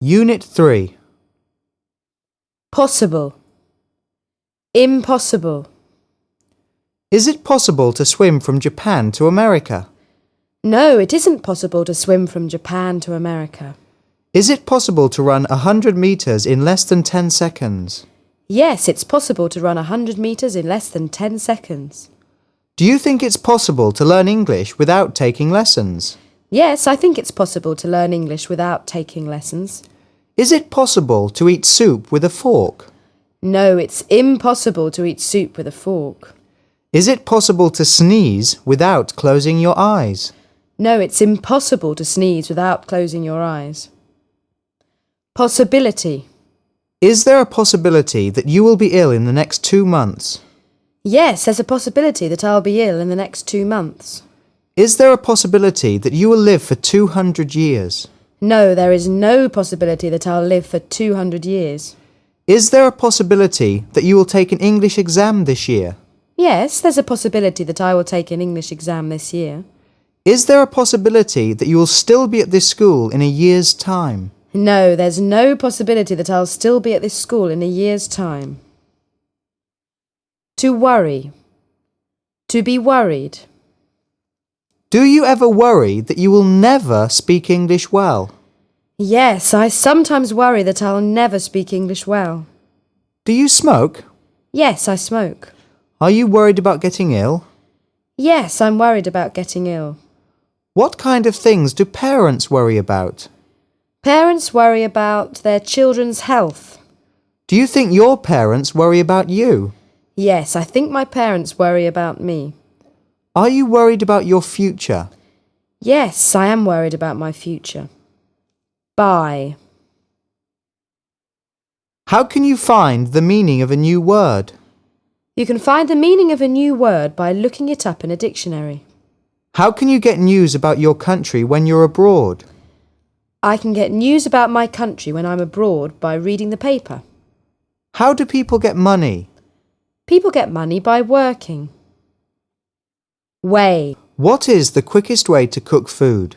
Unit 3. Possible. Impossible. Is it possible to swim from Japan to America? No, it isn't possible to swim from Japan to America. Is it possible to run 100 meters in less than 10 seconds? Yes, it's possible to run 100 meters in less than 10 seconds. Do you think it's possible to learn English without taking lessons? Yes, I think it's possible to learn English without taking lessons. Is it possible to eat soup with a fork? No, it's impossible to eat soup with a fork. Is it possible to sneeze without closing your eyes? No, it's impossible to sneeze without closing your eyes. Possibility. Is there a possibility that you will be ill in the next 2 months? Yes, there's a possibility that I'll be ill in the next 2 months. Is there a possibility that you will live for 200 years? No, there is no possibility that I'll live for 200 years. Is there a possibility that you will take an English exam this year? Yes, there's a possibility that I will take an English exam this year. Is there a possibility that you will still be at this school in a year's time? No, there's no possibility that I'll still be at this school in a year's time. To worry. To be worried. Do you ever worry that you will never speak English well? Yes, I sometimes worry that I'll never speak English well. Do you smoke? Yes, I smoke. Are you worried about getting ill? Yes, I'm worried about getting ill. What kind of things do parents worry about? Parents worry about their children's health. Do you think your parents worry about you? Yes, I think my parents worry about me. Are you worried about your future? Yes, I am worried about my future. Buy. How can you find the meaning of a new word? You can find the meaning of a new word by looking it up in a dictionary. How can you get news about your country when you're abroad? I can get news about my country when I'm abroad by reading the paper. How do people get money? People get money by working. Way. What is the quickest way to cook food?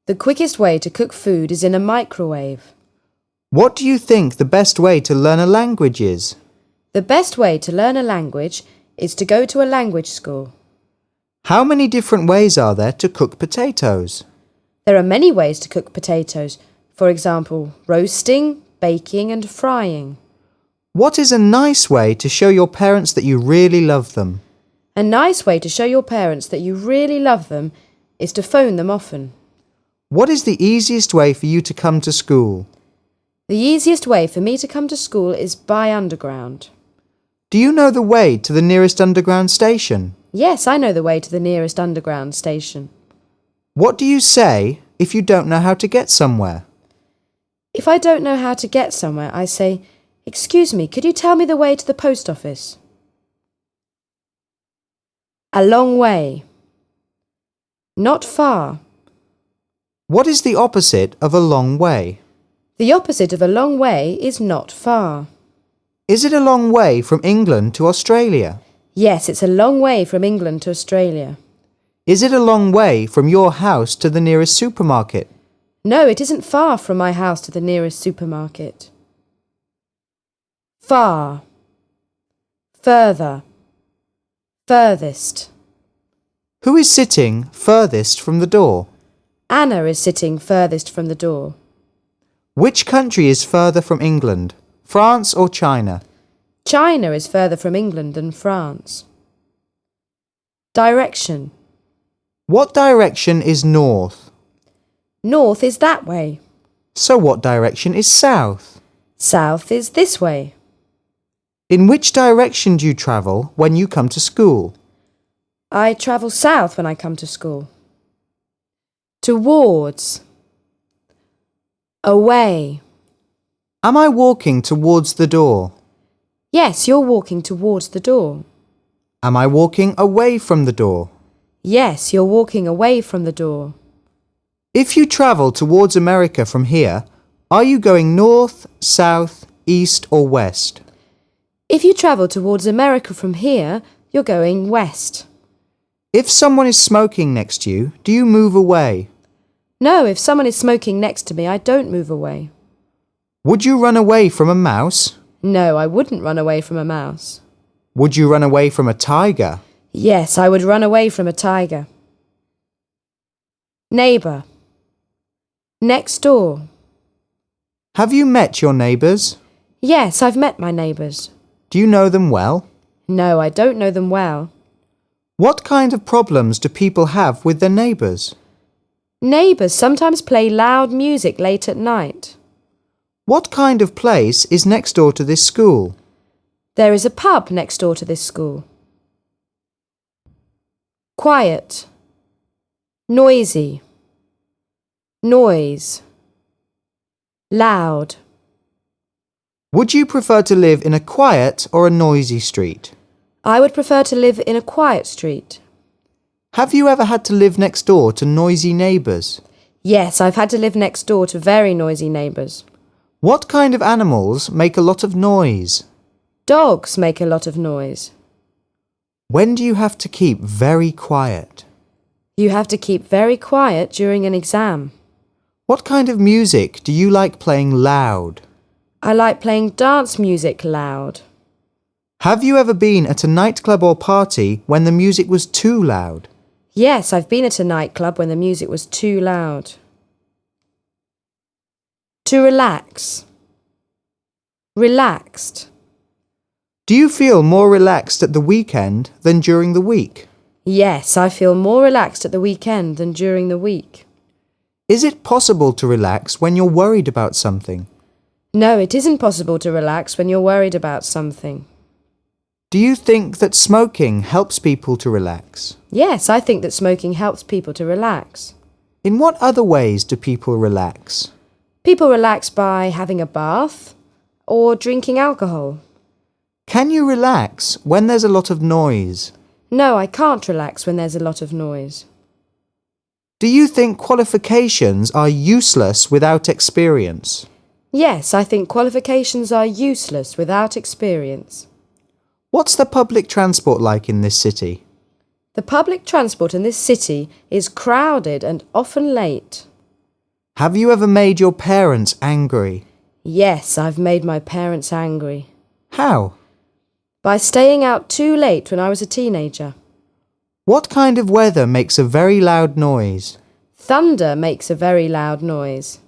The quickest way to cook food is in a microwave. What do you think the best way to learn a language is? The best way to learn a language is to go to a language school. How many different ways are there to cook potatoes? There are many ways to cook potatoes. For example, roasting, baking and frying. What is a nice way to show your parents that you really love them? A nice way to show your parents that you really love them is to phone them often. What is the easiest way for you to come to school? The easiest way for me to come to school is by underground. Do you know the way to the nearest underground station? Yes, I know the way to the nearest underground station. What do you say if you don't know how to get somewhere? If I don't know how to get somewhere, I say, "Excuse me, could you tell me the way to the post office?" A long way. Not far. What is the opposite of a long way? The opposite of a long way is not far. Is it a long way from England to Australia? Yes, it's a long way from England to Australia. Is it a long way from your house to the nearest supermarket? No, it isn't far from my house to the nearest supermarket. Far. Further. Furthest. Who is sitting furthest from the door? Anna is sitting furthest from the door. Which country is further from England, France or China? China is further from England than France. Direction. What direction is north? North is that way. So what direction is south? South is this way. In which direction do you travel when you come to school? I travel south when I come to school. Towards. Away. Am I walking towards the door? Yes, you're walking towards the door. Am I walking away from the door? Yes, you're walking away from the door. If you travel towards America from here, are you going north, south, east or west? If you travel towards America from here, you're going west. If someone is smoking next to you, do you move away? No, if someone is smoking next to me, I don't move away. Would you run away from a mouse? No, I wouldn't run away from a mouse. Would you run away from a tiger? Yes, I would run away from a tiger. Neighbour. Next door. Have you met your neighbours? Yes, I've met my neighbours. Do you know them well? No, I don't know them well. What kind of problems do people have with their neighbours? Neighbours sometimes play loud music late at night. What kind of place is next door to this school? There is a pub next door to this school. Quiet. Noisy. Noise. Loud. Would you prefer to live in a quiet or a noisy street? I would prefer to live in a quiet street. Have you ever had to live next door to noisy neighbours? Yes, I've had to live next door to very noisy neighbours. What kind of animals make a lot of noise? Dogs make a lot of noise. When do you have to keep very quiet? You have to keep very quiet during an exam. What kind of music do you like playing loud? I like playing dance music loud. Have you ever been at a nightclub or party when the music was too loud? Yes, I've been at a nightclub when the music was too loud. To relax. Relaxed. Do you feel more relaxed at the weekend than during the week? Yes, I feel more relaxed at the weekend than during the week. Is it possible to relax when you're worried about something? No, it isn't possible to relax when you're worried about something. Do you think that smoking helps people to relax? Yes, I think that smoking helps people to relax. In what other ways do people relax? People relax by having a bath or drinking alcohol. Can you relax when there's a lot of noise? No, I can't relax when there's a lot of noise. Do you think qualifications are useless without experience? Yes, I think qualifications are useless without experience. What's the public transport like in this city? The public transport in this city is crowded and often late. Have you ever made your parents angry? Yes, I've made my parents angry. How? By staying out too late when I was a teenager. What kind of weather makes a very loud noise? Thunder makes a very loud noise.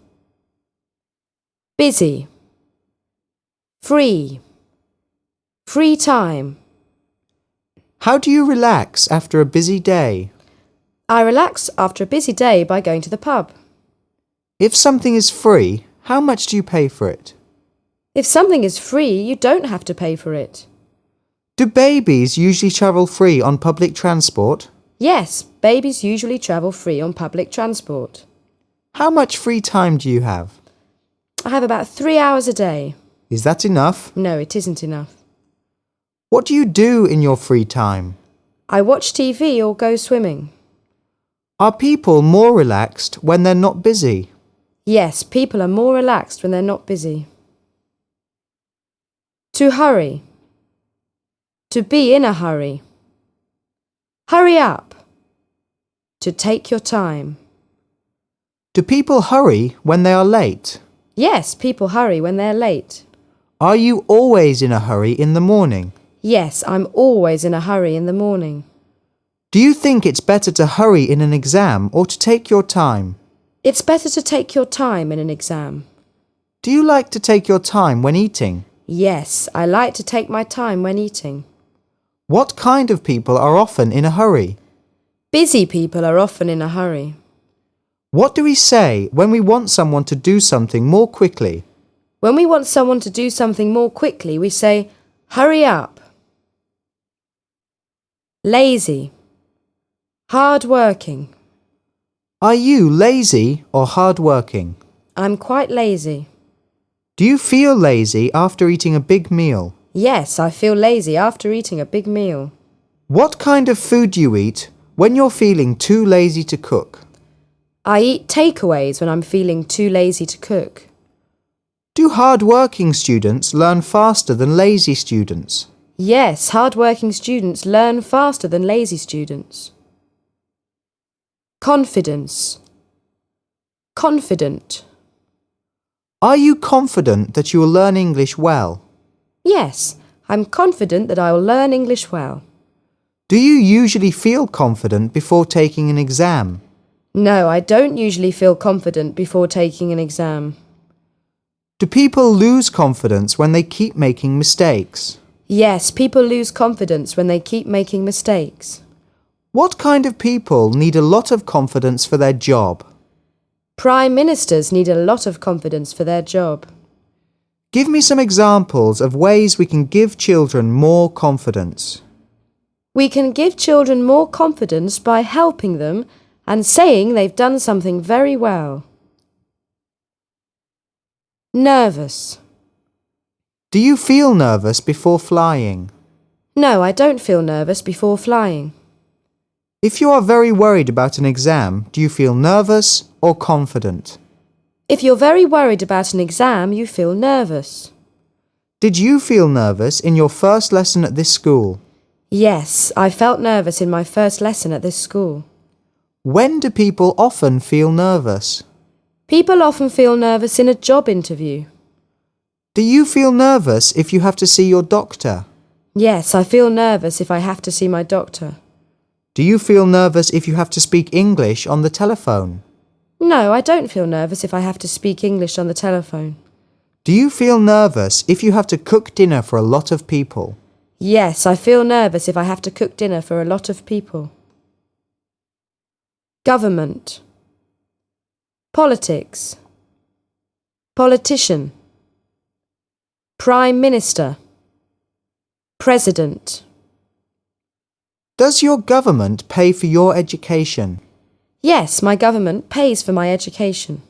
Busy. Free. Free time. How do you relax after a busy day? I relax after a busy day by going to the pub. If something is free, how much do you pay for it? If something is free, you don't have to pay for it. Do babies usually travel free on public transport? Yes, babies usually travel free on public transport. How much free time do you have? I have about 3 hours a day. Is that enough? No, it isn't enough. What do you do in your free time? I watch TV or go swimming. Are people more relaxed when they're not busy? Yes, people are more relaxed when they're not busy. To hurry. To be in a hurry. Hurry up. To take your time. Do people hurry when they are late? Yes, people hurry when they're late. Are you always in a hurry in the morning? Yes, I'm always in a hurry in the morning. Do you think it's better to hurry in an exam or to take your time? It's better to take your time in an exam. Do you like to take your time when eating? Yes, I like to take my time when eating. What kind of people are often in a hurry? Busy people are often in a hurry. What do we say when we want someone to do something more quickly? When we want someone to do something more quickly, we say, hurry up. Lazy. Hard working. Are you lazy or hard-working? I'm quite lazy. Do you feel lazy after eating a big meal? Yes, I feel lazy after eating a big meal. What kind of food do you eat when you're feeling too lazy to cook? I eat takeaways when I'm feeling too lazy to cook. Do hard-working students learn faster than lazy students? Yes, hard-working students learn faster than lazy students. Confidence. Confident. Are you confident that you will learn English well? Yes, I'm confident that I will learn English well. Do you usually feel confident before taking an exam? No, I don't usually feel confident before taking an exam. Do people lose confidence when they keep making mistakes? Yes, people lose confidence when they keep making mistakes. What kind of people need a lot of confidence for their job? Prime ministers need a lot of confidence for their job. Give me some examples of ways we can give children more confidence. We can give children more confidence by helping them and saying they've done something very well. Nervous. Do you feel nervous before flying? No, I don't feel nervous before flying. If you are very worried about an exam, do you feel nervous or confident? If you're very worried about an exam, you feel nervous. Did you feel nervous in your first lesson at this school? Yes, I felt nervous in my first lesson at this school. When do people often feel nervous? People often feel nervous in a job interview. Do you feel nervous if you have to see your doctor? Yes, I feel nervous if I have to see my doctor. Do you feel nervous if you have to speak English on the telephone? No, I don't feel nervous if I have to speak English on the telephone. Do you feel nervous if you have to cook dinner for a lot of people? Yes, I feel nervous if I have to cook dinner for a lot of people. Government. Politics. Politician. Prime Minister. President. Does your government pay for your education? Yes, my government pays for my education.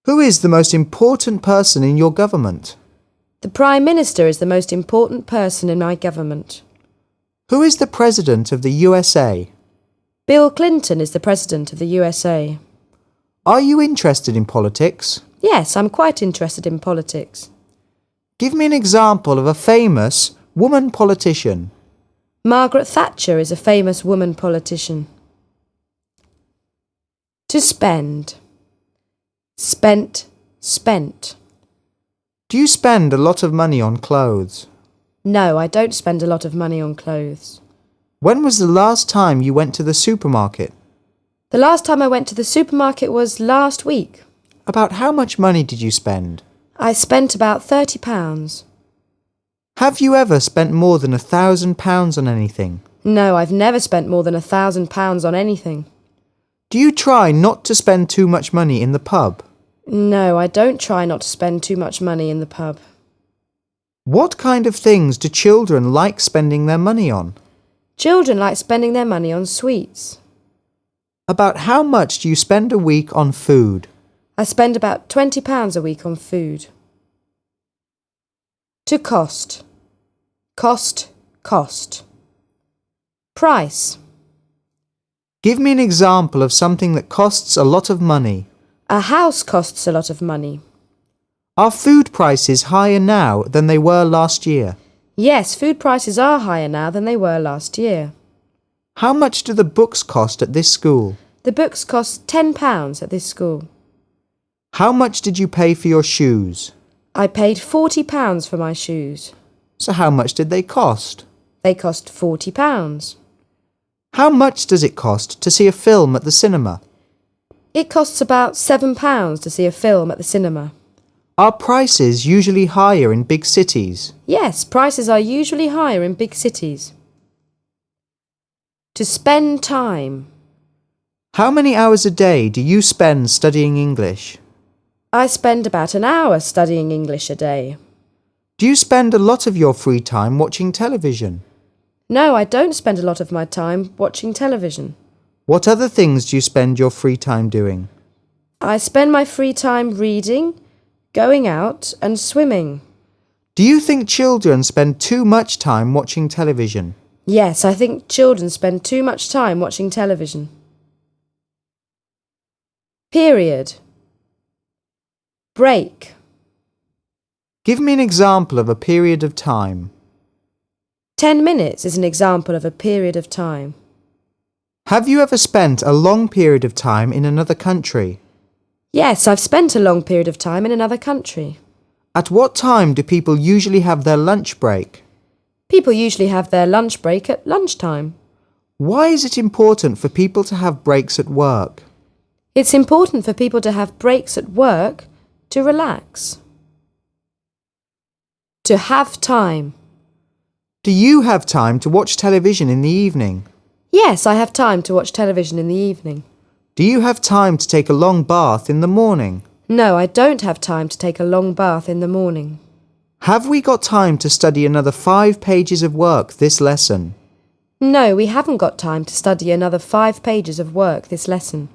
Who is the most important person in your government? The Prime Minister is the most important person in my government. Who is the President of the USA? Bill Clinton is the President of the USA. Are you interested in politics? Yes, I'm quite interested in politics. Give me an example of a famous woman politician. Margaret Thatcher is a famous woman politician. To spend. Spent, spent. Do you spend a lot of money on clothes? No, I don't spend a lot of money on clothes. When was the last time you went to the supermarket? The last time I went to the supermarket was last week. About how much money did you spend? I spent about £30. Have you ever spent more than £1,000 on anything? No, I've never spent more than £1,000 on anything. Do you try not to spend too much money in the pub? No, I don't try not to spend too much money in the pub. What kind of things do children like spending their money on? Children like spending their money on sweets. About how much do you spend a week on food? I spend about £20 a week on food. To cost. Cost, cost. Price. Give me an example of something that costs a lot of money. A house costs a lot of money. Are food prices higher now than they were last year? Yes, food prices are higher now than they were last year. How much do the books cost at this school? The books cost £10 at this school. How much did you pay for your shoes? I paid £40 for my shoes. So how much did they cost? They cost £40. How much does it cost to see a film at the cinema? It costs about £7 to see a film at the cinema. Are prices usually higher in big cities? Yes, prices are usually higher in big cities. To spend time. How many hours a day do you spend studying English? I spend about an hour studying English a day. Do you spend a lot of your free time watching television? No, I don't spend a lot of my time watching television. What other things do you spend your free time doing? I spend my free time reading, going out and swimming. Do you think children spend too much time watching television? Yes, I think children spend too much time watching television. Period. Break. Give me an example of a period of time. 10 minutes is an example of a period of time. Have you ever spent a long period of time in another country? Yes, I've spent a long period of time in another country. At what time do people usually have their lunch break? People usually have their lunch break at lunchtime. Why is it important for people to have breaks at work? It's important for people to have breaks at work to relax. To have time. Do you have time to watch television in the evening? Yes, I have time to watch television in the evening. Do you have time to take a long bath in the morning? No, I don't have time to take a long bath in the morning. Have we got time to study another 5 pages of work this lesson? No, we haven't got time to study another 5 pages of work this lesson.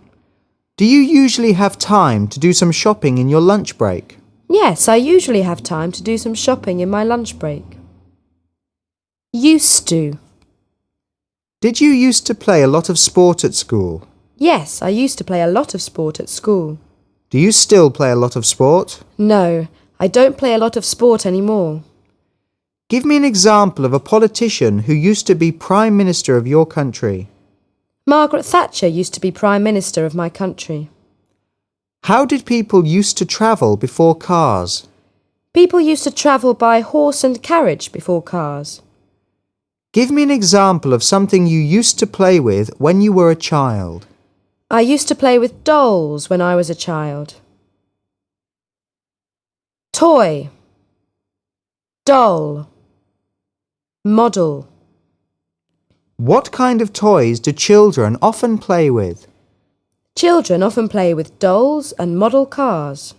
Do you usually have time to do some shopping in your lunch break? Yes, I usually have time to do some shopping in my lunch break. Used to. Did you used to play a lot of sport at school? Yes, I used to play a lot of sport at school. Do you still play a lot of sport? No, I don't play a lot of sport anymore. Give me an example of a politician who used to be Prime Minister of your country. Margaret Thatcher used to be Prime Minister of my country. How did people used to travel before cars? People used to travel by horse and carriage before cars. Give me an example of something you used to play with when you were a child. I used to play with dolls when I was a child. Toy. Doll. Model. What kind of toys do children often play with? Children often play with dolls and model cars.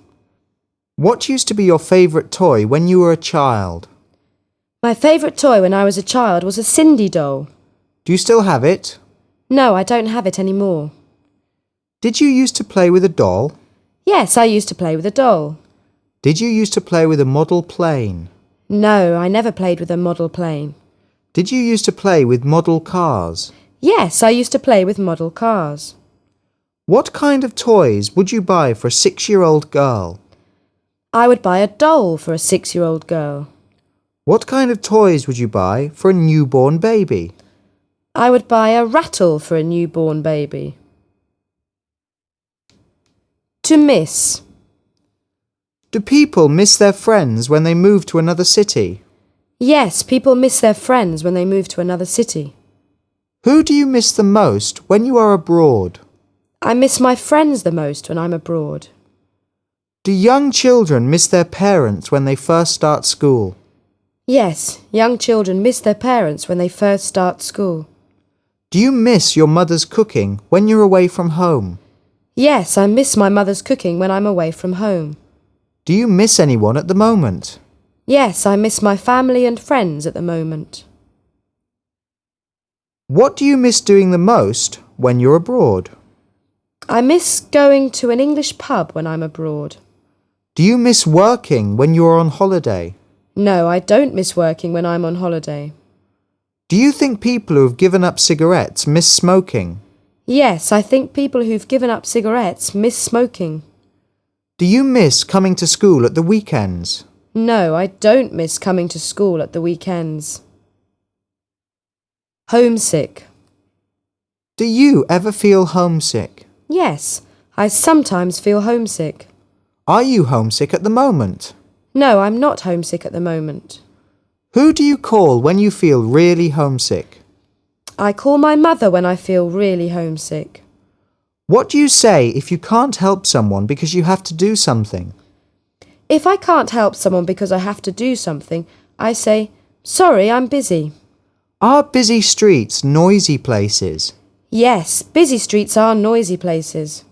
What used to be your favourite toy when you were a child? My favourite toy when I was a child was a Cindy doll. Do you still have it? No, I don't have it anymore. Did you used to play with a doll? Yes, I used to play with a doll. Did you used to play with a model plane? No, I never played with a model plane. Did you used to play with model cars? Yes, I used to play with model cars. What kind of toys would you buy for a 6-year-old girl? I would buy a doll for a 6-year-old girl. What kind of toys would you buy for a newborn baby? I would buy a rattle for a newborn baby. To miss. Do people miss their friends when they move to another city? Yes, people miss their friends when they move to another city. Who do you miss the most when you are abroad? I miss my friends the most when I'm abroad. Do young children miss their parents when they first start school? Yes, young children miss their parents when they first start school. Do you miss your mother's cooking when you're away from home? Yes, I miss my mother's cooking when I'm away from home. Do you miss anyone at the moment? Yes, I miss my family and friends at the moment. What do you miss doing the most when you're abroad? I miss going to an English pub when I'm abroad. Do you miss working when you're on holiday? No, I don't miss working when I'm on holiday. Do you think people who have given up cigarettes miss smoking? Yes, I think people who've given up cigarettes miss smoking. Do you miss coming to school at the weekends? No, I don't miss coming to school at the weekends. Homesick. Do you ever feel homesick? Yes, I sometimes feel homesick. Are you homesick at the moment? No, I'm not homesick at the moment. Who do you call when you feel really homesick? I call my mother when I feel really homesick. What do you say if you can't help someone because you have to do something? If I can't help someone because I have to do something, I say, "Sorry, I'm busy." Are busy streets noisy places? Yes, busy streets are noisy places.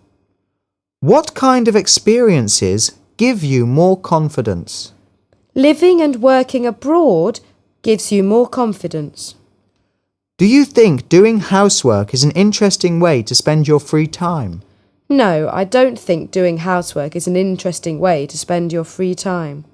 What kind of experiences give you more confidence? Living and working abroad gives you more confidence. Do you think doing housework is an interesting way to spend your free time? No, I don't think doing housework is an interesting way to spend your free time.